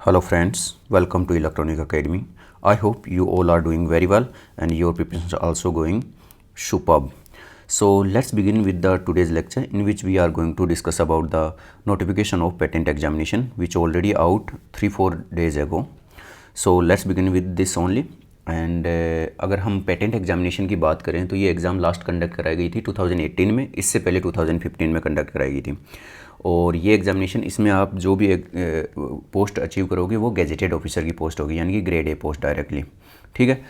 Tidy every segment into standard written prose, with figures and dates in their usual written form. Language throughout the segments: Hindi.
Hello friends, welcome to Electronic Academy. I hope you all are doing very well and your preparations are also going superb. So let's begin with the today's lecture in which we are going to discuss about the notification of patent examination which already out 3-4 days ago. So let's begin with this only. And अगर हम पेटेंट एग्जामिनेशन की बात करें तो ये एग्ज़ाम लास्ट कंडक्ट कराई गई थी 2018 में, इससे पहले 2015 में कंडक्ट कराई गई थी। और ये एग्जामिनेशन इसमें आप जो भी एक पोस्ट अचीव करोगे वो गेजेटेड ऑफिसर की पोस्ट होगी, यानी कि ग्रेड ए पोस्ट डायरेक्टली। ठीक है,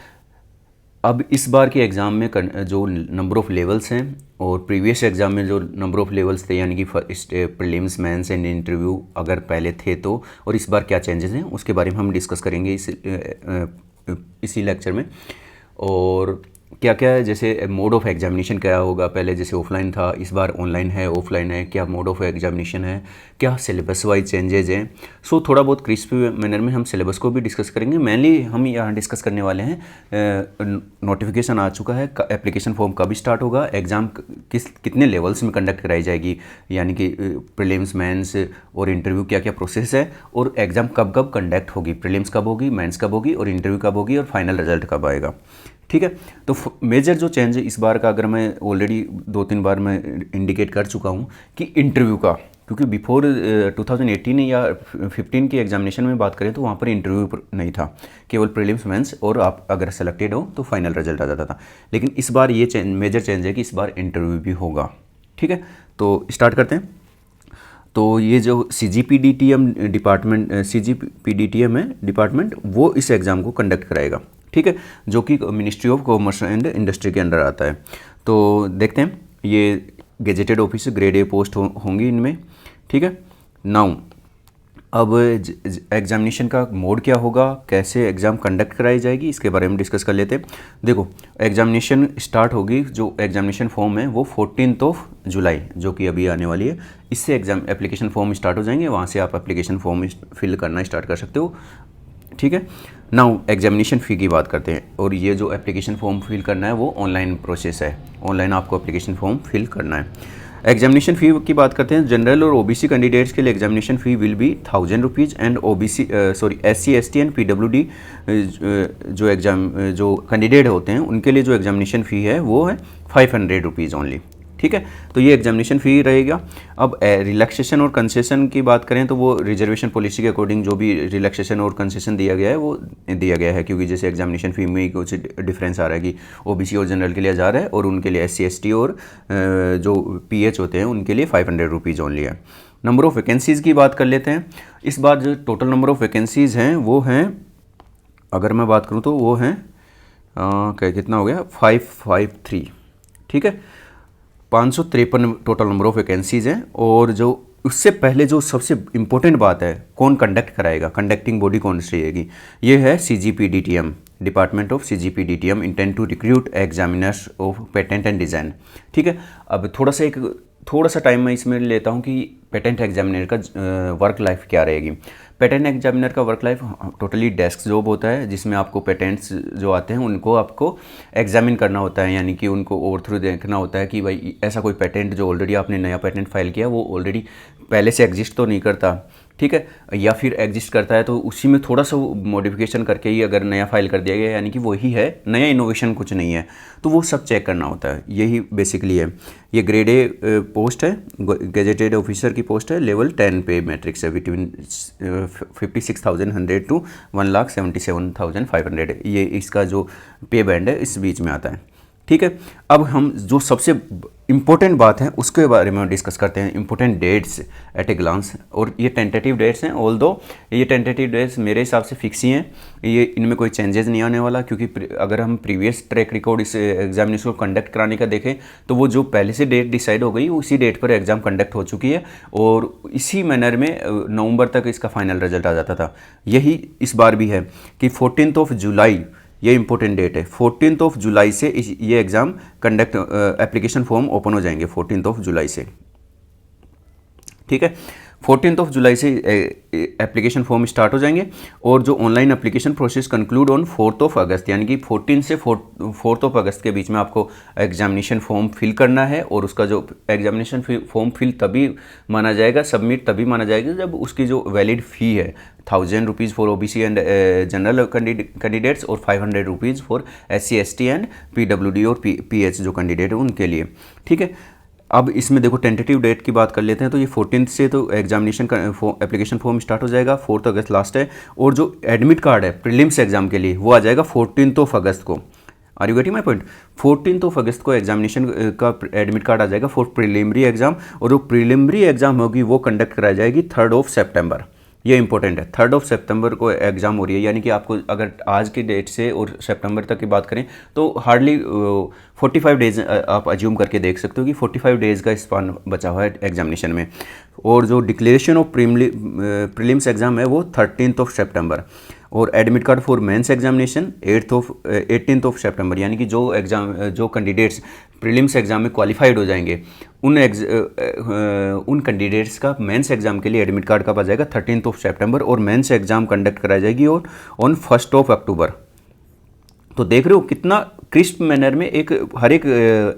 अब इस बार के एग्ज़ाम में जो नंबर ऑफ़ लेवल्स हैं और प्रीवियस एग्ज़ाम में जो नंबर ऑफ़ लेवल्स थे, यानी कि प्रीलिम्स मेंस एंड इंटरव्यू अगर पहले थे तो, और इस बार क्या चेंजेस हैं उसके बारे में हम डिस्कस करेंगे इसी लेक्चर में। और क्या क्या है, जैसे मोड ऑफ़ एग्जामिनेशन क्या होगा, पहले जैसे ऑफलाइन था इस बार ऑनलाइन है, ऑफलाइन है, क्या मोड ऑफ़ एग्जामिनेशन है, क्या सिलेबस वाइज चेंजेज हैं। सो थोड़ा बहुत क्रिस्पी मैनर में हम सिलेबस को भी डिस्कस करेंगे। मेनली हम यहाँ डिस्कस करने वाले हैं नोटिफिकेशन आ चुका है, एप्लीकेशन फॉर्म कब स्टार्ट होगा, एग्ज़ाम कितने लेवल्स में कंडक्ट कराई जाएगी, यानी कि प्रीलिम्स मेंस और इंटरव्यू क्या क्या प्रोसेस है, और एग्ज़ाम कब कब कंडक्ट होगी, प्रीलिम्स कब होगी, मेंस कब होगी और इंटरव्यू कब होगी और फाइनल रिजल्ट कब आएगा। ठीक है, तो मेजर जो चेंज है इस बार का, अगर मैं ऑलरेडी 2-3 बार मैं इंडिकेट कर चुका हूँ कि इंटरव्यू का, क्योंकि बिफोर 2018 या 15 की एग्जामिनेशन में बात करें तो वहाँ पर इंटरव्यू नहीं था, केवल प्रीलिम्स मेंस, और आप अगर सेलेक्टेड हो तो फाइनल रिजल्ट आ जाता था। लेकिन इस बार ये मेजर चेंज है कि इस बार इंटरव्यू भी होगा। ठीक है, तो स्टार्ट करते हैं। तो ये जो CGPDTM डिपार्टमेंट, CGPDTM है डिपार्टमेंट, वो इस एग्ज़ाम को कंडक्ट कराएगा। ठीक है, जो कि ministry of commerce and industry के अंडर आता है। तो देखते हैं, ये gazetted officer grade A post होंगी इनमें। ठीक है, नाउ अब एग्जामिनेशन का मोड क्या होगा, कैसे एग्ज़ाम कंडक्ट कराई जाएगी, इसके बारे में डिस्कस कर लेते हैं। देखो, एग्जामिनेशन स्टार्ट होगी, जो एग्जामिनेशन फॉर्म है वो 14 जुलाई जो कि अभी आने वाली है, इससे एग्ज़ाम एप्लीकेशन फॉर्म स्टार्ट हो जाएंगे, वहाँ से आप एप्लीकेशन फॉर्म फिल करना स्टार्ट कर सकते हो। ठीक है, नाउ एग्जामिनेशन फ़ी की बात करते हैं। और ये जो एप्लीकेशन फॉर्म फिल करना है वो ऑनलाइन प्रोसेस है, ऑनलाइन आपको एप्लीकेशन फॉर्म फिल करना है। एग्जामिनेशन फ़ी की बात करते हैं, जनरल और OBC कैंडिडेट्स के लिए examination fee will be 1000 rupees and SC ST and PWD जो कैंडिडेट होते हैं उनके लिए जो एग्जामिनेशन फ़ी है वो है 500 रुपीज़ ओनली। ठीक है, तो ये एग्जामिनेशन फ़ी रहेगा। अब रिलैक्सेशन और कंसेशन की बात करें तो वो रिजर्वेशन पॉलिसी के अकॉर्डिंग जो भी रिलैक्सेशन और कंसेशन दिया गया है वो दिया गया है, क्योंकि जैसे एग्जामिनेशन फ़ी में कुछ डिफरेंस आ रहा है कि OBC और जनरल के लिए 1000 है और उनके लिए SC ST और जो PH होते हैं उनके लिए 500 रुपीज़ ओनली है। नंबर ऑफ़ वैकेंसीज़ की बात कर लेते हैं। इस बार जो टोटल नंबर ऑफ़ वैकेंसीज़ हैं वो हैं, अगर मैं बात करूँ तो वो हैं कितना हो गया, 553। ठीक है, 553 टोटल नंबर ऑफ़ वैकेंसीज़ हैं। और जो उससे पहले जो सबसे इम्पोर्टेंट बात है, कौन कंडक्ट कराएगा, कंडक्टिंग बॉडी कौन सी रहेगी, ये है CGPDTM, department of CGPDTM intend to recruit examiners of patent and design. ठीक है, अब थोड़ा सा टाइम मैं इसमें लेता हूँ कि पेटेंट एग्जामिनर का वर्क लाइफ क्या रहेगी। पेटेंट एग्जामिनर का work life totally desk job होता है, जिसमें आपको पेटेंट्स जो आते हैं उनको आपको एग्जामिन करना होता है, यानी कि उनको ओवर थ्रू देखना होता है कि भाई ऐसा कोई पेटेंट जो ऑलरेडी आपने नया पेटेंट फाइल किया वो ऑलरेडी पहले से एग्जिस्ट तो नहीं करता। ठीक है, या फिर एग्जिस्ट करता है तो उसी में थोड़ा सा मॉडिफिकेशन करके ही अगर नया फाइल कर दिया गया, यानी कि वही है, नया इनोवेशन कुछ नहीं है, तो वो सब चेक करना होता है। यही बेसिकली है। ये ग्रेड ए पोस्ट है, गेजेटेड ऑफिसर की पोस्ट है, लेवल 10 पे मैट्रिक्स है, बिटवीन 56,100 टू 1,77,500, ये इसका जो पे बैंड है इस बीच में आता है। ठीक है, अब हम जो सबसे इम्पोर्टेंट बात है उसके बारे में डिस्कस करते हैं, important dates at a glance. और ये टेंटेटिव डेट्स हैं, ऑल्दो ये टेंटेटिव डेट्स मेरे हिसाब से फिक्स ही हैं, ये इनमें कोई चेंजेस नहीं आने वाला, क्योंकि अगर हम प्रीवियस ट्रैक रिकॉर्ड इस एग्जामिनेशन को कंडक्ट कराने का देखें तो वो जो पहले से डेट डिसाइड हो गई उसी डेट पर एग्ज़ाम कंडक्ट हो चुकी है, और इसी मैनर में नवंबर तक इसका फाइनल रिजल्ट आ जाता था। यही इस बार भी है कि 14 जुलाई, ये इंपॉर्टेंट डेट है, 14 जुलाई से ये एग्ज़ाम एप्लीकेशन फॉर्म ओपन हो जाएंगे 14 जुलाई से। ठीक है, 14 जुलाई से एप्लीकेशन फॉर्म स्टार्ट हो जाएंगे और जो online application process conclude on 4 अगस्त, यानी कि 14 से 4 अगस्त के बीच में आपको एग्जामिनेशन फॉर्म फिल करना है। और उसका जो एग्जामिनेशन फॉर्म फिल तभी माना जाएगा, सबमिट तभी माना जाएगा जब उसकी जो वैलिड फ़ी है 1000 rupees for OBC and general candidates और 500 rupees for SC ST and PWD और PH जो कैंडिडेट है उनके लिए। ठीक है, अब इसमें देखो टेंटेटिव डेट की बात कर लेते हैं। तो ये 14 से तो एग्जामिनेशन का एप्लीकेशन फॉर्म स्टार्ट हो जाएगा, 4 अगस्त लास्ट है। और जो एडमिट कार्ड है प्रीलिम्स एग्जाम के लिए वो आ जाएगा 14 अगस्त को। Are you getting my point? 14 अगस्त को एग्जामिनेशन का एडमिट कार्ड आ जाएगा फॉर प्रीलिमरी एग्जाम। और जो प्रीलिमरी एग्जाम होगी वो कंडक्ट कराई जाएगी 3 सितंबर। ये इंपॉर्टेंट है, 3 सितंबर को एग्ज़ाम हो रही है, यानी कि आपको अगर आज की डेट से और सितंबर तक की बात करें तो हार्डली 45 डेज़ आप अज्यूम करके देख सकते हो कि 45 डेज़ का स्पान बचा हुआ है एग्जामिनेशन में। और जो डिक्लेरेशन ऑफ प्रीलिम्स एग्ज़ाम है वो 13 सितंबर। और admit card for mains examination 18 सितंबर, यानी कि जो कैंडिडेट्स प्रीलिम्स एग्जाम में क्वालिफाइड हो जाएंगे उन कैंडिडेट्स का मेंस एग्जाम के लिए एडमिट कार्ड कब आ जाएगा 13 सितंबर। और मेंस एग्जाम कंडक्ट कराई जाएगी और ऑन 1 अक्टूबर। तो देख रहे हो कितना क्रिस्प मैनर में हर एक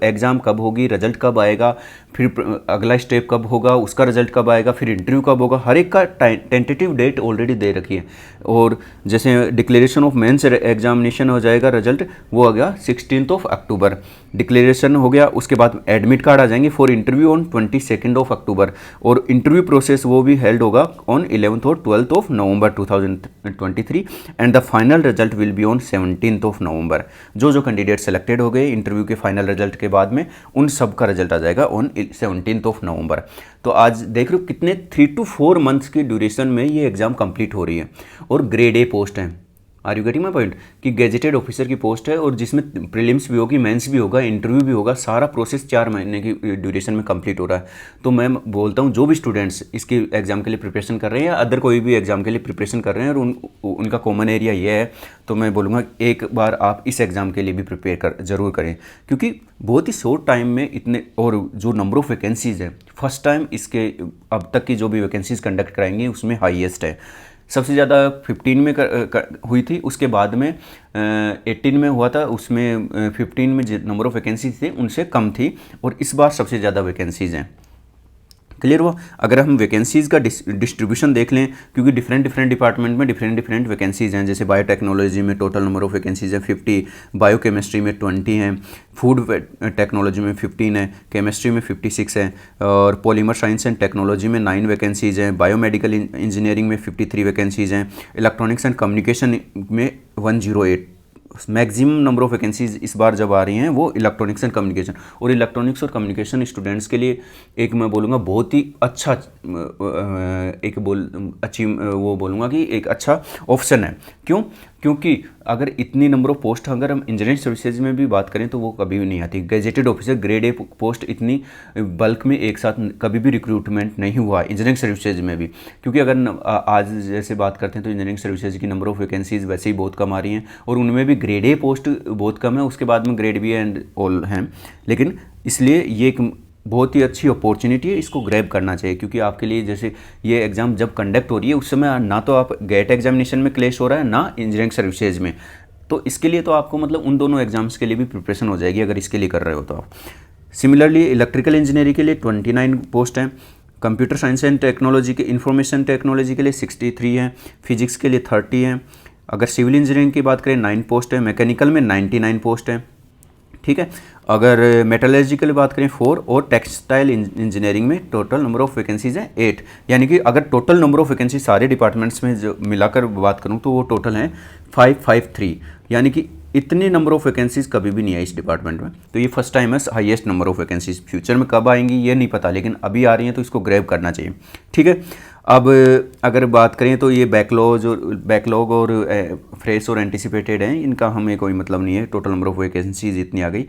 एग्ज़ाम कब होगी, रिजल्ट कब आएगा, फिर अगला स्टेप कब होगा, उसका रिजल्ट कब आएगा, फिर इंटरव्यू कब होगा, हर एक का टेंटेटिव डेट ऑलरेडी दे रखी है। और जैसे डिक्लेरेशन ऑफ मेंस एग्जामिनेशन हो जाएगा, रिजल्ट वो आ गया 16 अक्टूबर, डिक्लेरेशन हो गया। उसके बाद एडमिट कार्ड आ जाएंगे फॉर इंटरव्यू ऑन 22 अक्टूबर। और इंटरव्यू प्रोसेस वो भी हेल्ड होगा ऑन 11 और 12 नवंबर 2023 and the final result will be on 17 नवंबर। जो कैंडिडेट सेलेक्टेड हो गए इंटरव्यू के फाइनल रिजल्ट के बाद में उन सब का रिजल्ट आ जाएगा ऑन 17 नवंबर। तो आज देख रहे हो कितने 3 to 4 मंथ्स की ड्यूरेशन में ये एग्जाम कंप्लीट हो रही है। और ग्रेड A पोस्ट है, are you getting my point, कि गेजेटेड ऑफिसर की पोस्ट है और जिसमें प्रीलिम्स भी होगी, मेंस भी होगा, इंटरव्यू भी होगा, सारा प्रोसेस 4 महीने की ड्यूरेशन में कंप्लीट हो रहा है। तो मैं बोलता हूँ जो भी स्टूडेंट्स इसके एग्जाम के लिए प्रिपरेशन कर रहे हैं या अदर कोई भी एग्जाम के लिए प्रिपरेशन कर रहे हैं और उनका कॉमन एरिया ये है, तो मैं बोलूँगा एक बार आप इस एग्ज़ाम के लिए भी प्रिपेयर जरूर करें, क्योंकि बहुत ही शॉर्ट टाइम में इतने, और जो नंबर ऑफ़ वैकेंसीज़ है फर्स्ट टाइम इसके अब तक की जो भी वैकेंसीज़ कंडक्ट कराएंगे उसमें हाईएस्ट है। सबसे ज़्यादा 15 में हुई थी, उसके बाद में 18 में हुआ था, उसमें 15 में नंबर ऑफ़ वैकेंसीज थे उनसे कम थी, और इस बार सबसे ज़्यादा वैकेंसीज़ हैं। क्लियर हुआ? अगर हम वैकेंसीज़ का डिस्ट्रीब्यूशन देख लें, क्योंकि डिफरेंट डिपार्टमेंट में डिफरेंट वैकेंसीज़ हैं। जैसे बायोटेक्नोलॉजी में टोटल नंबर ऑफ़ वैकेंसीज़ है 50, बायोकेमिस्ट्री में 20 हैं, फूड टेक्नोलॉजी में 15 है, केमिस्ट्री में 56 है, और पॉलीमर साइंस एंड टेक्नोलॉजी में 9 वैकेंसीज़ हैं, बायोमेडिकल इंजीनियरिंग में 53 वैकेंसीज़ हैं, इलेक्ट्रॉनिक्स एंड कम्युनिकेशन में 108। मैक्सिमम नंबर ऑफ वैकेंसीज इस बार जब आ रही हैं वो इलेक्ट्रॉनिक्स एंड कम्युनिकेशन, और इलेक्ट्रॉनिक्स और कम्युनिकेशन स्टूडेंट्स के लिए एक मैं बोलूँगा बहुत ही अच्छा वो बोलूँगा कि एक अच्छा ऑप्शन है। क्यों? क्योंकि अगर इतनी नंबर ऑफ पोस्ट अगर हम इंजीनियरिंग सर्विसेज में भी बात करें तो वो कभी भी नहीं आती। Gazetted officer grade A post इतनी बल्क में एक साथ कभी भी रिक्रूटमेंट नहीं हुआ इंजीनियरिंग सर्विसेज में भी, क्योंकि अगर आज जैसे बात करते हैं तो इंजीनियरिंग सर्विसेज की नंबर ऑफ वैकेंसीज वैसे ही बहुत कम आ रही हैं, और उनमें भी ग्रेड A पोस्ट बहुत कम है, उसके बाद में ग्रेड B एंड ऑल हैं। लेकिन इसलिए ये एक बहुत ही अच्छी अपॉर्चुनिटी है, इसको ग्रैब करना चाहिए, क्योंकि आपके लिए जैसे ये एग्ज़ाम जब कंडक्ट हो रही है उस समय ना तो आप गेट एग्जामिनेशन में क्लेश हो रहा है ना इंजीनियरिंग सर्विसेज में, तो इसके लिए तो आपको मतलब उन दोनों एग्जाम्स के लिए भी प्रिपरेशन हो जाएगी अगर इसके लिए कर रहे हो तो आप। सिमिलरली इलेक्ट्रिकल इंजीनियरिंग के लिए 29 पोस्ट हैं, कंप्यूटर साइंस एंड टेक्नोलॉजी के इंफॉर्मेशन टेक्नोलॉजी के लिए 63 हैं, फिजिक्स के लिए 30 हैं। अगर सिविल इंजीनियरिंग की बात करें 9 पोस्ट है, मैकेनिकल में 99 पोस्ट है। ठीक है, अगर मेटलर्जिकल बात करें 4, और टेक्सटाइल इंजीनियरिंग में टोटल नंबर ऑफ़ वैकेंसीज हैं 8। यानी कि अगर टोटल नंबर ऑफ़ वैकेंसी सारे डिपार्टमेंट्स में जो मिलाकर बात करूं तो वो टोटल हैं 553। यानी कि इतनी नंबर ऑफ़ वैकेंसीज कभी भी नहीं आई इस डिपार्टमेंट में, तो ये फर्स्ट टाइम है highest number of vacancies. Future में कब आएंगी ये नहीं पता, लेकिन अभी आ रही हैं तो इसको ग्रैब करना चाहिए। ठीक है, अब अगर बात करें तो ये बैकलॉग और फ्रेश और एंटिसिपेटेड हैं, इनका हमें कोई मतलब नहीं है, टोटल नंबर ऑफ़ वैकेंसीज इतनी आ गई।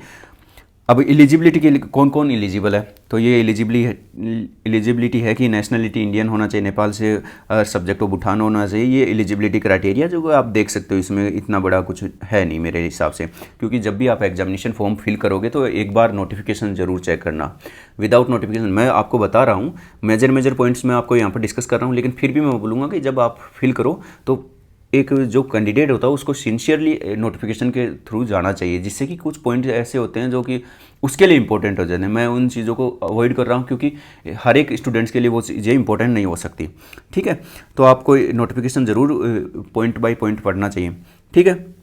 अब एलिजिबिलिटी के लिए कौन कौन एलिजिबल है, तो ये एलिजिबिलिटी है कि नेशनलिटी इंडियन होना चाहिए, नेपाल से, सब्जेक्ट ऑफ भूटान होना चाहिए। ये एलिजिबिलिटी क्राइटेरिया जो आप देख सकते हो, इसमें इतना बड़ा कुछ है नहीं मेरे हिसाब से, क्योंकि जब भी आप एग्जामिनेशन फॉर्म फिल करोगे तो एक बार नोटिफिकेशन जरूर चेक करना। विदाउट नोटिफिकेशन मैं आपको बता रहा हूँ, मेजर पॉइंट्स मैं आपको यहाँ पर डिस्कस कर रहा हूँ, लेकिन फिर भी मैं बोलूँगा कि जब आप फिल करो तो एक जो कैंडिडेट होता है उसको सिंसियरली नोटिफिकेशन के थ्रू जाना चाहिए, जिससे कि कुछ पॉइंट ऐसे होते हैं जो कि उसके लिए इंपॉर्टेंट हो जाते हैं। मैं उन चीज़ों को अवॉइड कर रहा हूँ क्योंकि हर एक स्टूडेंट्स के लिए वो चीज़ें इंपॉर्टेंट नहीं हो सकती। ठीक है, तो आपको नोटिफिकेशन ज़रूर पॉइंट बाय पॉइंट पढ़ना चाहिए। ठीक है,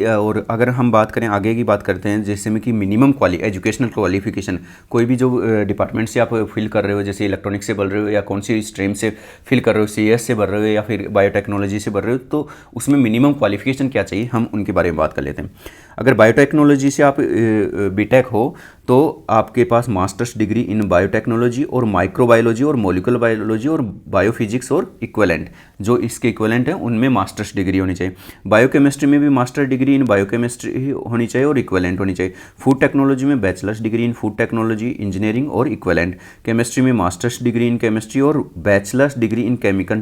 और अगर हम बात करें, आगे की बात करते हैं, जैसे में कि मिनिमम एजुकेशनल क्वालिफिकेशन, कोई भी जो डिपार्टमेंट से आप फिल कर रहे हो, जैसे इलेक्ट्रॉनिक्स से भर रहे हो या कौन सी स्ट्रीम से फिल कर रहे हो, सीएस से भर रहे हो या फिर बायोटेक्नोलॉजी से भर रहे हो, तो उसमें मिनिमम क्वालिफिकेशन क्या चाहिए, हम उनके बारे में बात कर लेते हैं। अगर बायोटेक्नोलॉजी से आप बीटेक हो तो आपके पास मास्टर्स डिग्री इन बायोटेक्नोलॉजी और माइक्रोबायोलॉजी और मॉलिक्यूलर बायोलॉजी और बायोफिजिक्स और इक्विवेलेंट, जो इसके इक्विवेलेंट हैं उनमें मास्टर्स डिग्री होनी चाहिए। बायोकेमिस्ट्री में भी मास्टर डिग्री इन बायोकेमिस्ट्री होनी चाहिए और इक्विवेलेंट होनी चाहिए। फूड टेक्नोलॉजी में बैचलर्स डिग्री इन फूड टेक्नोलॉजी इंजीनियरिंग और इक्विवेलेंट। केमिस्ट्री में मास्टर्स डिग्री इन केमिस्ट्री और बैचलर्स डिग्री इन केमिकल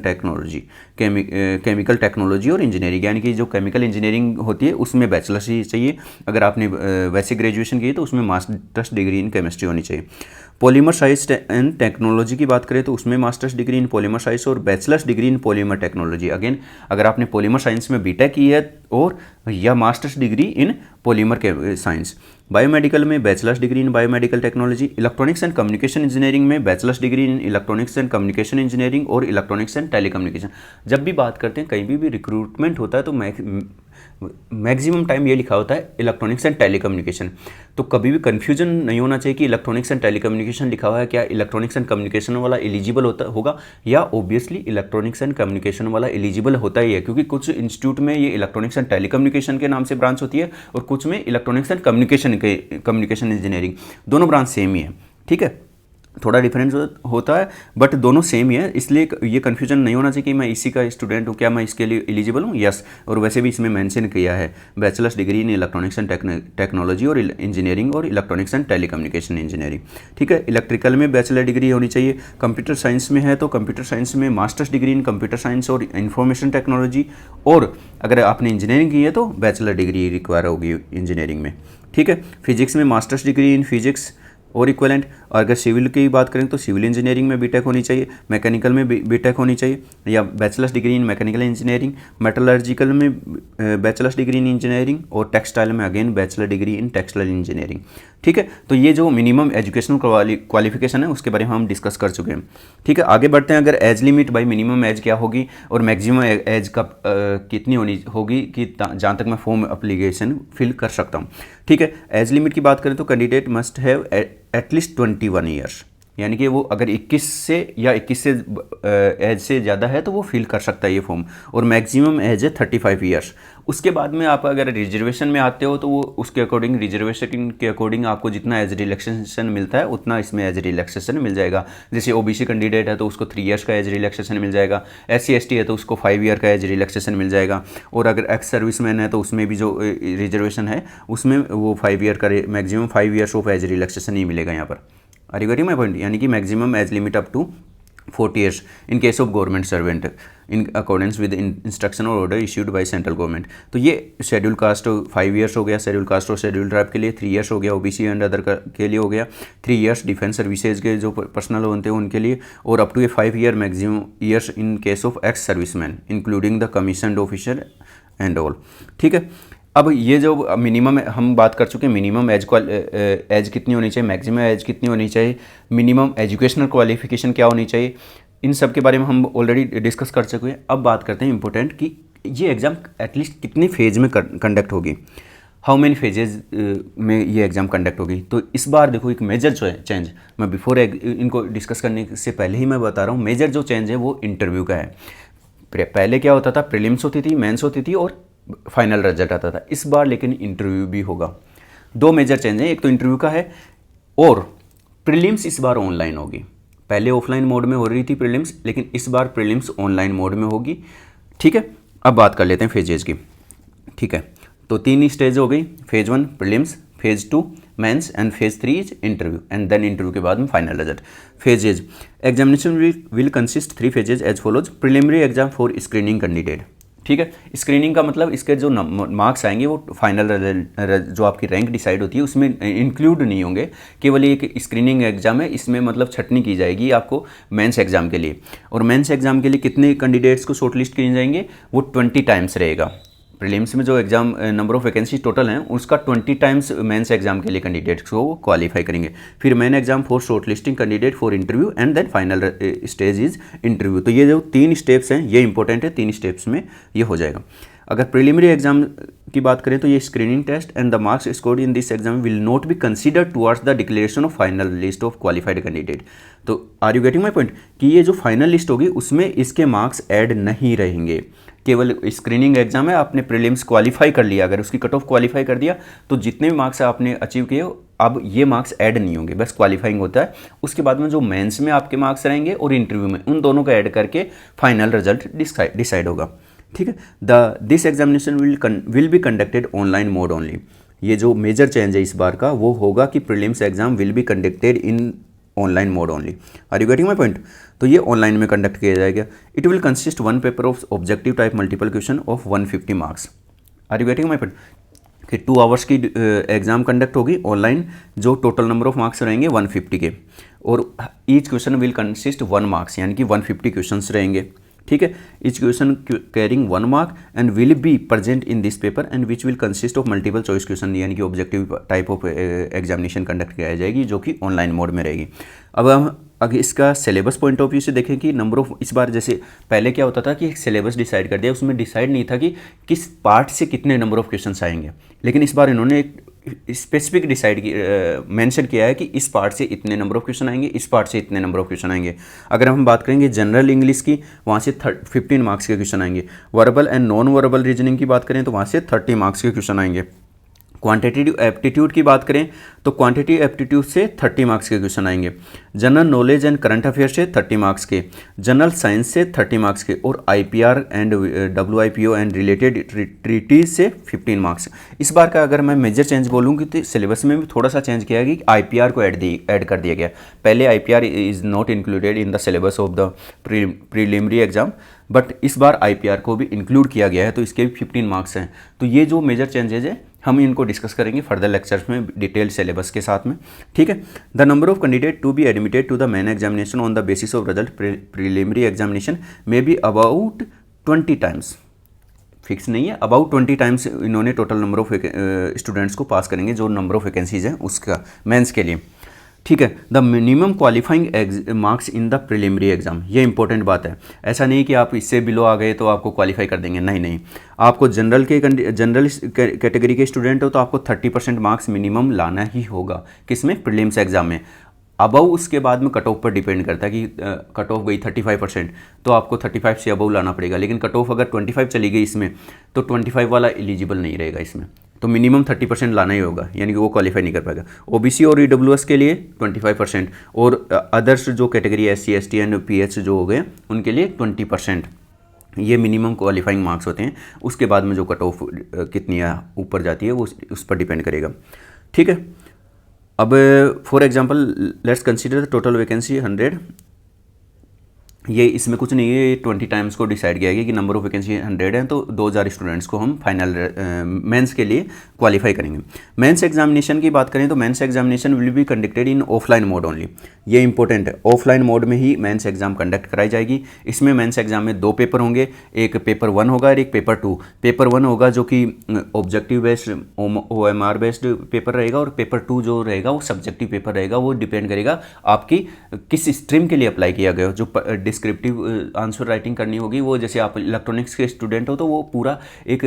टेक्नोलॉजी और इंजीनियरिंग, यानी कि जो केमिकल इंजीनियरिंग होती है उसमें बैचलर्स ही चाहिए। अगर आपने वैसे ग्रेजुएशन की है तो उसमें मास्टर्स डिग्री इन केमिस्ट्री होनी चाहिए। पॉलीमर साइंस एंड टेक्नोलॉजी की बात करें तो उसमें masters degree in polymer science और bachelors degree in polymer technology. Again, अगर आपने पॉलीमर साइंस में बीटेक की है और या मास्टर्स डिग्री इन पॉलीमर के साइंस। बायोमेडिकल में bachelors degree in biomedical technology. Electronics and communication engineering में bachelors degree in electronics and communication engineering और इलेक्ट्रॉनिक्स एंड टेलीकम्युनिकेशन। जब भी बात करते हैं, कहीं भी रिक्रूटमेंट होता है तो मैक्सिमम टाइम ये लिखा होता है इलेक्ट्रॉनिक्स एंड टेलीकम्युनिकेशन। तो कभी भी कंफ्यूजन नहीं होना चाहिए कि इलेक्ट्रॉनिक्स एंड टेलीकम्युनिकेशन लिखा हुआ है, क्या इलेक्ट्रॉनिक्स एंड कम्युनिकेशन वाला एलिजिबल होगा, या ऑब्वियसली इलेक्ट्रॉनिक्स एंड कम्युनिकेशन वाला एलिजिबल होता ही है, क्योंकि कुछ इंस्टीट्यूट में ये इलेक्ट्रॉनिक्स एंड टेलीकम्युनिकेशन के नाम से ब्रांच होती है और कुछ में इलेक्ट्रॉनिक्स एंड कम्युनिकेशन इंजीनियरिंग, दोनों ब्रांच सेम ही है। ठीक है, थोड़ा डिफरेंस होता है बट दोनों सेम ही है, इसलिए ये कन्फ्यूजन नहीं होना चाहिए कि मैं इसी का स्टूडेंट हूँ, क्या मैं इसके लिए एलिजिबल हूँ। यस, और वैसे भी इसमें मेंशन किया है bachelors degree in electronics and technology और इंजीनियरिंग और इलेक्ट्रॉनिक्स एंड टेलीकम्युनिकेशन इंजीनियरिंग। ठीक है, इलेक्ट्रिकल में बैचलर डिग्री होनी चाहिए। कंप्यूटर साइंस में है तो कंप्यूटर साइंस में मास्टर्स डिग्री इन कंप्यूटर साइंस और इंफॉर्मेशन टेक्नोलॉजी, और अगर आपने इंजीनियरिंग की है तो बैचलर डिग्री रिक्वायर होगी इंजीनियरिंग में। ठीक है, फिजिक्स में मास्टर्स डिग्री इन फिजिक्स और इक्विवेलेंट। और अगर सिविल की बात करें तो सिविल इंजीनियरिंग में बीटेक होनी चाहिए, मैकेनिकल में बीटेक होनी चाहिए या बैचलर्स डिग्री इन मैकेनिकल इंजीनियरिंग। मेटलर्जिकल में बैचलर्स डिग्री इन इंजीनियरिंग और टेक्सटाइल में again bachelor degree in textile engineering. ठीक है, तो ये जो मिनिमम एजुकेशनल क्वालिफिकेशन है उसके बारे में हम डिस्कस कर चुके हैं। ठीक है, आगे बढ़ते हैं। अगर age limit by minimum age क्या होगी और मैक्सिमम एज का कितनी होनी होगी कि जहाँ तक मैं फॉर्म एप्लीकेशन फिल कर सकता हूँ। ठीक है, एज लिमिट की बात करें तो candidate must have at least 21 years, यानी कि वो अगर 21 से या 21 से एज से ज़्यादा है तो वो फिल कर सकता है ये फॉर्म, और मैक्सिमम एज है 35 ईयर्स। उसके बाद में आप अगर रिजर्वेशन में आते हो तो वो उसके अकॉर्डिंग, रिजर्वेशन के अकॉर्डिंग आपको जितना एज रिलैक्सेशन मिलता है उतना इसमें एज रिलैक्सेशन मिल जाएगा। जैसे ओबीसी कैंडिडेट है तो उसको 3 ईयर्स का एज रिलैक्सेशन मिल जाएगा, SC/ST है तो उसको 5 ईयर का एज रिलैक्सेशन मिल जाएगा, और अगर एक्स सर्विसमैन है तो उसमें भी जो रिजर्वेशन है उसमें वो 5 ईयर का maximum 5 years of age relaxation ही मिलेगा यहाँ पर। Are you getting my point? यानी कि maximum age limit up to 40 years in case of government servant in accordance with instruction और order issued by central government. तो ये शेड्यूल कास्ट 5 ईयर्स हो गया शेड्यूल कास्ट और शेड्यूल ट्राइब के लिए, 3 ईयर्स हो गया ओबीसी एंड अदर के लिए हो गया, 3 ईयर्स डिफेंस सर्विसेज के जो पर्सनल होते हैं उनके लिए, और up to a 5 year maximum years in case of ex serviceman including the commissioned officer and all. ठीक है, अब ये जो मिनिमम हम बात कर चुके हैं, मिनिमम एज कितनी होनी चाहिए, मैक्सिमम एज कितनी होनी चाहिए, मिनिमम एजुकेशनल क्वालिफिकेशन क्या होनी चाहिए, इन सब के बारे में हम ऑलरेडी डिस्कस कर चुके हैं। अब बात करते हैं इंपॉर्टेंट कि ये एग्ज़ाम एटलीस्ट कितने फेज में कंडक्ट होगी, हाउ मेनी फेजेज में ये एग्ज़ाम कंडक्ट होगी। तो इस बार देखो एक मेजर जो है चेंज, मैं बिफोर इनको डिस्कस करने से पहले ही मैं बता रहा हूँ, मेजर जो चेंज है वो इंटरव्यू का है। पहले क्या होता था, प्रीलिम्स होती थी, मेंस होती थी और फाइनल रिजल्ट आता था। इस बार लेकिन इंटरव्यू भी होगा। 2 मेजर चेंज हैं, एक तो इंटरव्यू का है और प्रीलिम्स इस बार ऑनलाइन होगी। पहले ऑफलाइन मोड में हो रही थी प्रीलिम्स, लेकिन इस बार प्रीलिम्स ऑनलाइन मोड में होगी। ठीक है, अब बात कर लेते हैं फेजेज की। ठीक है, तो 3 स्टेज हो गई, phase 1 prelims, phase 2 mains and phase 3 is interview and then interview के बाद में final result. Phases examination will consist 3 phases as follows. Preliminary exam for screening candidate, ठीक है। स्क्रीनिंग का मतलब इसके जो मार्क्स आएंगे वो फाइनल जो आपकी रैंक डिसाइड होती है उसमें इंक्लूड नहीं होंगे, केवल एक स्क्रीनिंग एग्जाम है, इसमें मतलब छटनी की जाएगी आपको मेंस एग्जाम के लिए। और मेंस एग्जाम के लिए कितने कैंडिडेट्स को शॉर्टलिस्ट किए जाएंगे, वो 20 टाइम्स रहेगा। प्रीलिम्स में जो exam number of vacancy total हैं उसका 20 टाइम्स मेंस एग्जाम के लिए कैंडिडेट्स को क्वालिफाई करेंगे। फिर main exam for short listing candidate for interview and then final stage is interview. तो ये जो 3 स्टेप्स हैं ये इंपॉर्टेंट है, 3 स्टेप्स में ये हो जाएगा। अगर प्रीलिमिनरी एग्जाम की बात करें तो ये screening test and the marks scored in this exam will not be considered towards the declaration of final list of qualified candidate. तो are you getting my point कि ये जो फाइनल लिस्ट होगी उसमें इसके मार्क्स ऐड नहीं रहेंगे। केवल स्क्रीनिंग एग्जाम है, आपने प्रीलिम्स क्वालिफाई कर लिया, अगर उसकी कट ऑफ क्वालिफाई कर दिया तो जितने भी मार्क्स आपने अचीव किए अब ये मार्क्स ऐड नहीं होंगे, बस क्वालिफाइंग होता है। उसके बाद में जो मेंस में आपके मार्क्स रहेंगे और इंटरव्यू में, उन दोनों को ऐड करके फाइनल रिजल्ट डिसाइड होगा, ठीक है। This examination will be conducted online mode only. ये जो मेजर चेंज है इस बार का वो होगा कि prelims exam will be conducted in online mode only. Are you getting my point? तो ये ऑनलाइन में कंडक्ट किया जाएगा। It will consist 1 paper of objective type multiple question of 150 marks. Are you getting my point? कि 2 आवर्स की एग्जाम कंडक्ट होगी ऑनलाइन, जो टोटल नंबर ऑफ मार्क्स रहेंगे 150 के, और each question will consist 1 marks, यानी कि 150 क्वेश्चन रहेंगे, ठीक है। Each question carrying 1 mark and will be present in this paper and which will consist of multiple choice question, यानी कि objective type of examination conduct किया जाएगी जो कि ऑनलाइन मोड में रहेगी। अब हम अगर इसका सिलेबस पॉइंट ऑफ व्यू से देखें कि नंबर ऑफ, इस बार जैसे पहले क्या होता था कि एक सिलेबस डिसाइड कर दिया, उसमें डिसाइड नहीं था कि किस पार्ट से कितने नंबर ऑफ क्वेश्चंस आएंगे, लेकिन इस बार इन्होंने एक स्पेसिफिक डिसाइड मेंशन किया है कि इस पार्ट से इतने नंबर ऑफ क्वेश्चन आएंगे, इस पार्ट से इतने नंबर ऑफ क्वेश्चन आएंगे। अगर हम बात करेंगे जनरल इंग्लिश की, वहाँ से 15 मार्क्स के क्वेश्चन आएंगे। Verbal and non verbal reasoning की बात करें तो वहाँ से 30 मार्क्स के क्वेश्चन आएंगे। क्वांटिटेटिव एप्टीट्यूड की बात करें तो क्वांटिटेटिव एप्टीट्यूड से 30 मार्क्स के क्वेश्चन आएंगे। General knowledge and current affair से 30 मार्क्स के, जनरल साइंस से 30 मार्क्स के, और IPR and WIPO and related treaties से 15 मार्क्स। इस बार का अगर मैं मेजर चेंज बोलूँगी तो सिलेबस में भी थोड़ा सा चेंज किया गया कि आईपीआर को ऐड कर दिया गया। पहले IPR is not included in the syllabus of the preliminary exam, but इस बार आईपीआर को भी इंक्लूड किया गया है, तो इसके भी 15 मार्क्स हैं। तो ये जो मेजर चेंजेज है हम इनको डिस्कस करेंगे फर्दर लेक्चर्स में डिटेल्ड सिलेबस के साथ में, ठीक है। The number of candidate to be admitted to the main examination on the basis of result preliminary examination may be about 20 times, fix नहीं है, अबाउट 20 टाइम्स इन्होंने टोटल नंबर ऑफ स्टूडेंट्स को पास करेंगे जो नंबर ऑफ वैकेंसीज हैं उसका मेंस के लिए, ठीक है। The minimum qualifying marks in the preliminary exam, ये इंपॉर्टेंट बात है। ऐसा नहीं कि आप इससे बिलो आ गए तो आपको क्वालिफाई कर देंगे, नहीं। आपको जनरल कैटेगरी के स्टूडेंट हो तो आपको 30% मार्क्स मिनिमम लाना ही होगा, किसमें? प्रीलिम्स एग्जाम में। अबव उसके बाद में कट ऑफ पर डिपेंड करता है कि कट ऑफ गई 35% तो आपको 35 से अबव लाना पड़ेगा, लेकिन कट ऑफ अगर 25 चली गई इसमें तो 25 वाला एलिजिबल नहीं रहेगा इसमें, तो मिनिमम 30% लाना ही होगा, यानी कि वो क्वालिफाई नहीं कर पाएगा। OBC और EWS के लिए 25% और अदर्स जो category SC ST and PH जो हो गए उनके लिए 20%, ये मिनिमम क्वालिफाइंग मार्क्स होते हैं। उसके बाद में जो कट ऑफ कितनी ऊपर जाती है वो उस पर डिपेंड करेगा, ठीक है। अब for example let's consider the total vacancy 100, ये इसमें कुछ नहीं है, 20 टाइम्स को डिसाइड किया गया कि नंबर ऑफ वैकेंसी 100 है, तो 2000 स्टूडेंट्स को हम फाइनल मेंस के लिए क्वालिफाई करेंगे। मेंस एग्जामिनेशन की बात करें तो mains examination will be conducted in offline mode only, ये इंपॉर्टेंट है। ऑफलाइन मोड में ही मेंस एग्जाम कंडक्ट कराई जाएगी। इसमें मेंस एग्जाम में 2 पेपर होंगे, एक पेपर 1 होगा और एक पेपर 2। पेपर 1 होगा जो कि objective based OMR based paper रहेगा, और पेपर 2 जो रहेगा वो सब्जेक्टिव पेपर रहेगा। वो डिपेंड करेगा आपकी किस स्ट्रीम के लिए अप्लाई किया गया। जो डिस्क्रिप्टिव आंसर राइटिंग करनी होगी, वो जैसे आप इलेक्ट्रॉनिक्स के स्टूडेंट हो तो वो पूरा एक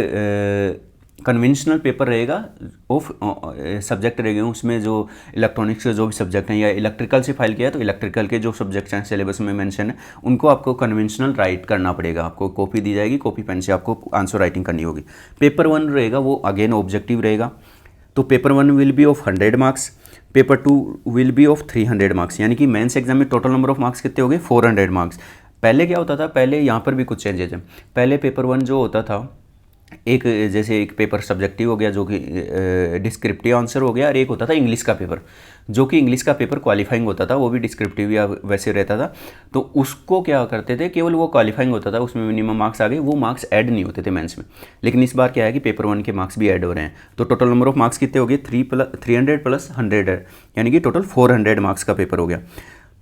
कन्वेंशनल पेपर रहेगा ऑफ सब्जेक्ट रहेगा, उसमें जो इलेक्ट्रॉनिक्स के जो भी सब्जेक्ट हैं, या इलेक्ट्रिकल से फाइल किया है तो इलेक्ट्रिकल के जो सब्जेक्ट्स हैं सिलेबस में मेंशन है उनको आपको कन्वेंशनल राइट करना पड़ेगा। आपको कॉपी दी जाएगी, कॉपी पेन से आपको आंसर राइटिंग करनी होगी। पेपर 1 रहेगा वो अगेन ऑब्जेक्टिव रहेगा, तो paper 1 will be of 100 marks, paper 2 will be of 300 marks, यानी कि मेंस एग्जाम में टोटल नंबर ऑफ मार्क्स कितने हो गए? 400 मार्क्स। पहले क्या होता था, पहले यहाँ पर भी कुछ चेंजेज हैं। पहले पेपर 1 जो होता था एक जैसे एक पेपर सब्जेक्टिव हो गया जो कि डिस्क्रिप्टिव आंसर हो गया, और एक होता था इंग्लिश का पेपर, जो कि इंग्लिश का पेपर क्वालिफाइंग होता था, वो भी डिस्क्रिप्टिव या वैसे रहता था। तो उसको क्या करते थे, केवल वो क्वालिफाइंग होता था, उसमें मिनिमम मार्क्स आ गए, वो मार्क्स ऐड नहीं होते थे मेंस में। लेकिन इस बार क्या है कि पेपर 1 के मार्क्स भी ऐड हो रहे हैं। तो टोटल नंबर ऑफ मार्क्स कितने हो गए, 300 प्लस 100, यानी कि टोटल 400 मार्क्स का पेपर हो गया।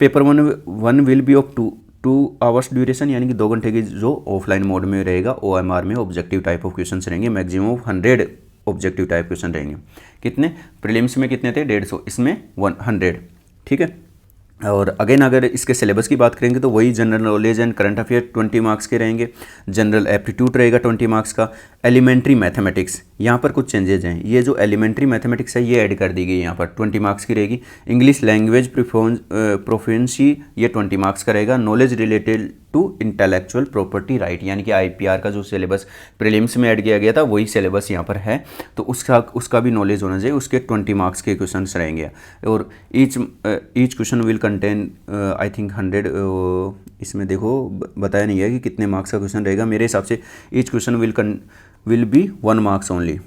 Paper one will be of 2 hours duration, यानी कि 2 घंटे की जो ऑफलाइन मोड में रहेगा। OMR में ऑब्जेक्टिव टाइप ऑफ क्वेश्चन रहेंगे, maximum of 100 objective type question रहेंगे। कितने, प्रीलिम्स में कितने थे, 150, इसमें 100, ठीक है। और अगेन अगर इसके सिलेबस की बात करेंगे तो वही general knowledge and current affair 20 marks के रहेंगे, जनरल एप्टीट्यूड रहेगा 20 मार्क्स का, एलिमेंट्री मैथमेटिक्स, यहाँ पर कुछ चेंजेज हैं, ये जो एलिमेंट्री मैथमेटिक्स है ये ऐड कर दी गई यहाँ पर, 20 मार्क्स की रहेगी। इंग्लिश लैंग्वेज प्रोफिशिएंसी ये 20 मार्क्स का रहेगा। Knowledge related to intellectual property right, यानी कि IPR का जो सिलेबस प्रीलिम्स में ऐड किया गया था वही सिलेबस यहाँ पर है, तो उसका भी नॉलेज होना चाहिए, उसके 20 मार्क्स के क्वेश्चन रहेंगे। और each question will contain I think 100, इसमें देखो बताया नहीं है कि कितने मार्क्स का क्वेश्चन रहेगा, मेरे हिसाब से each question will be 1 marks only,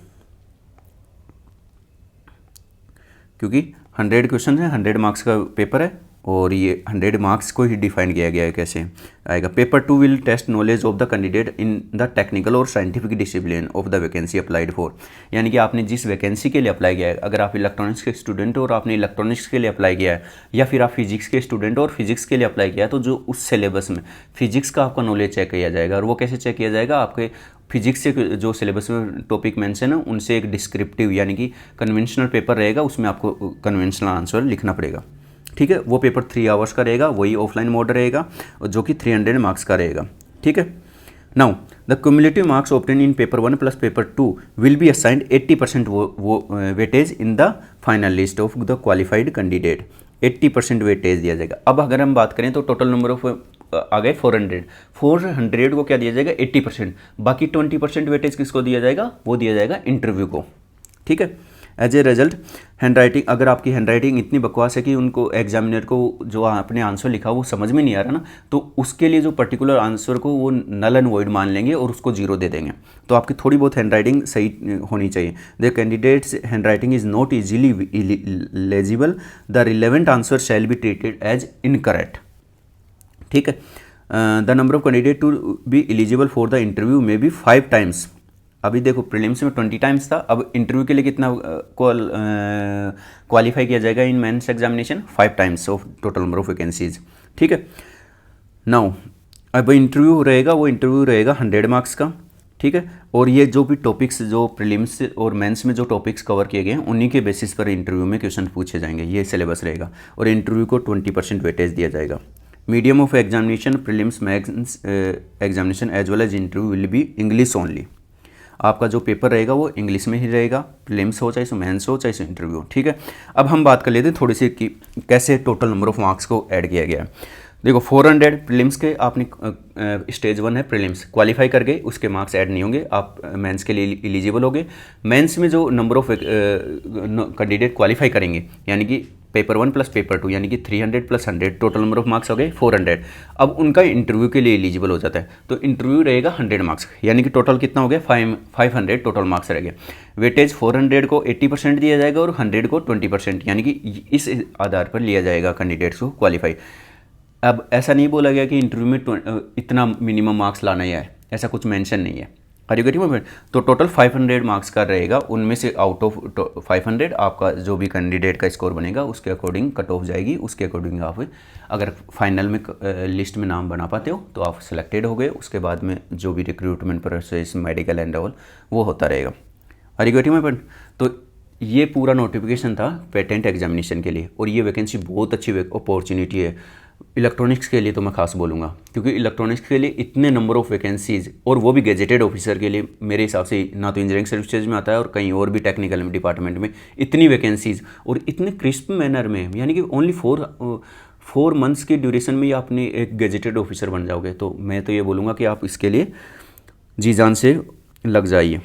क्योंकि 100 क्वेश्चन है, 100 मार्क्स का पेपर है, और ये 100 मार्क्स को ही डिफाइन किया गया है कैसे आएगा। Paper 2 will test knowledge of the candidate in the technical और scientific discipline of the vacancy applied for, यानी कि आपने जिस वैकेंसी के लिए अप्लाई किया है, अगर आप इलेक्ट्रॉनिक्स के स्टूडेंट हो और आपने इलेक्ट्रॉनिक्स के लिए अप्लाई किया है, या फिर आप फिजिक्स के स्टूडेंट हो और फिजिक्स के लिए अप्लाई किया है, तो जो उस सिलेबस में फिजिक्स का आपका नॉलेज चेक किया जाएगा। और वो कैसे चेक किया जाएगा, आपके फिजिक्स से जो सिलेबस में टॉपिक मेंशन है उनसे एक डिस्क्रिप्टिव यानी कि कन्वेंशनल पेपर रहेगा, उसमें आपको कन्वेंशनल आंसर लिखना पड़ेगा, ठीक है। वो पेपर 3 आवर्स का रहेगा, वही ऑफलाइन मोड रहेगा, जो कि 300 मार्क्स का रहेगा, ठीक है। Now the cumulative marks obtain in paper 1 plus paper 2 will be assigned 80% weightage in the final list of the qualified candidate, 80% weightage दिया जाएगा। अब अगर हम बात करें तो टोटल नंबर ऑफ आ गए 400 को क्या दिया जाएगा, 80%, बाकी 20% वेटेज किसको दिया जाएगा, वो दिया जाएगा इंटरव्यू को, ठीक है। As a result handwriting, अगर आपकी हैंड राइटिंग इतनी बकवास है कि उनको एग्जामिनर को जो आपने आंसर लिखा वो समझ में नहीं आ रहा ना, तो उसके लिए जो पर्टिकुलर आंसर को वो नल एंड वॉइड मान लेंगे और उसको 0 दे देंगे। तो आपकी थोड़ी बहुत हैंड राइटिंग सही होनी चाहिए। The candidates handwriting is not easily legible, the relevant answer shall be treated as incorrect, ठीक है। The number of candidate to be eligible for the interview may be 5 times. अभी देखो प्रीलिम्स में 20 टाइम्स था, अब इंटरव्यू के लिए कितना क्वालिफाई किया जाएगा in mains examination, 5 times of total number of vacancies, ठीक है। नाउ अब इंटरव्यू रहेगा, वो इंटरव्यू रहेगा 100 मार्क्स का, ठीक है। और ये जो भी टॉपिक्स जो प्रीलिम्स और मेंस में जो टॉपिक्स कवर किए गए हैं उन्हीं के बेसिस पर इंटरव्यू में क्वेश्चन पूछे जाएंगे, ये सिलेबस रहेगा। और इंटरव्यू को 20% वेटेज दिया जाएगा। Medium of examination prelims mains examination as well as interview will be English only. आपका जो पेपर रहेगा वो इंग्लिश में ही रहेगा, प्रीलिम्स हो चाहे सो मेंस हो चाहे सो इंटरव्यू हो, ठीक है। अब हम बात कर लेते हैं थोड़ी सी कि कैसे टोटल नंबर ऑफ मार्क्स को ऐड किया गया है। देखो 400 प्रीलिम्स के आपने स्टेज 1 है प्रीलिम्स क्वालिफाई कर गए, उसके मार्क्स ऐड नहीं होंगे, आप मेंस के लिए एलिजिबल होंगे। मेंस में जो नंबर ऑफ कैंडिडेट क्वालिफाई करेंगे यानी कि पेपर 1 प्लस पेपर 2 यानी कि 300 plus 100 total number of marks हो गए 400। अब उनका इंटरव्यू के लिए एलिजिबल हो जाता है, तो इंटरव्यू रहेगा 100 मार्क्स, यानी कि टोटल कितना हो गया 500 टोटल मार्क्स रह गया। वेटेज 400 को 80% दिया जाएगा और 100 को 20%, यानी कि इस आधार पर लिया जाएगा कैंडिडेट्स को क्वालिफाई। अब ऐसा नहीं बोला गया कि इंटरव्यू में इतना मिनिमम मार्क्स लाना ही है, ऐसा कुछ मेंशन नहीं है। तो टोटल 500 मार्क्स का रहेगा, उनमें से आउट ऑफ 500 आपका जो भी कैंडिडेट का स्कोर बनेगा उसके अकॉर्डिंग कट ऑफ जाएगी, उसके अकॉर्डिंग आप अगर फाइनल में लिस्ट में नाम बना पाते हो तो आप सिलेक्टेड हो गए। उसके बाद में जो भी recruitment process medical and all वो होता रहेगा। तो ये पूरा नोटिफिकेशन था पेटेंट एग्जामिनेशन के लिए, और ये वैकेंसी बहुत अच्छी अपॉर्चुनिटी है इलेक्ट्रॉनिक्स के लिए, तो मैं खास बोलूँगा क्योंकि इलेक्ट्रॉनिक्स के लिए इतने नंबर ऑफ वैकेंसीज़, और वो भी गेजेटेड ऑफिसर के लिए मेरे हिसाब से ना तो इंजीनियरिंग सर्विसेज में आता है और कहीं और भी टेक्निकल डिपार्टमेंट में इतनी वैकेंसीज़ और इतने क्रिस्प मैनर में, यानी कि ओनली 4 मंथ्स की ड्यूरेशन में ही आपने एक गेजेटेड ऑफिसर बन जाओगे। तो मैं तो ये बोलूँगा कि आप इसके लिए जी जान से लग जाइए।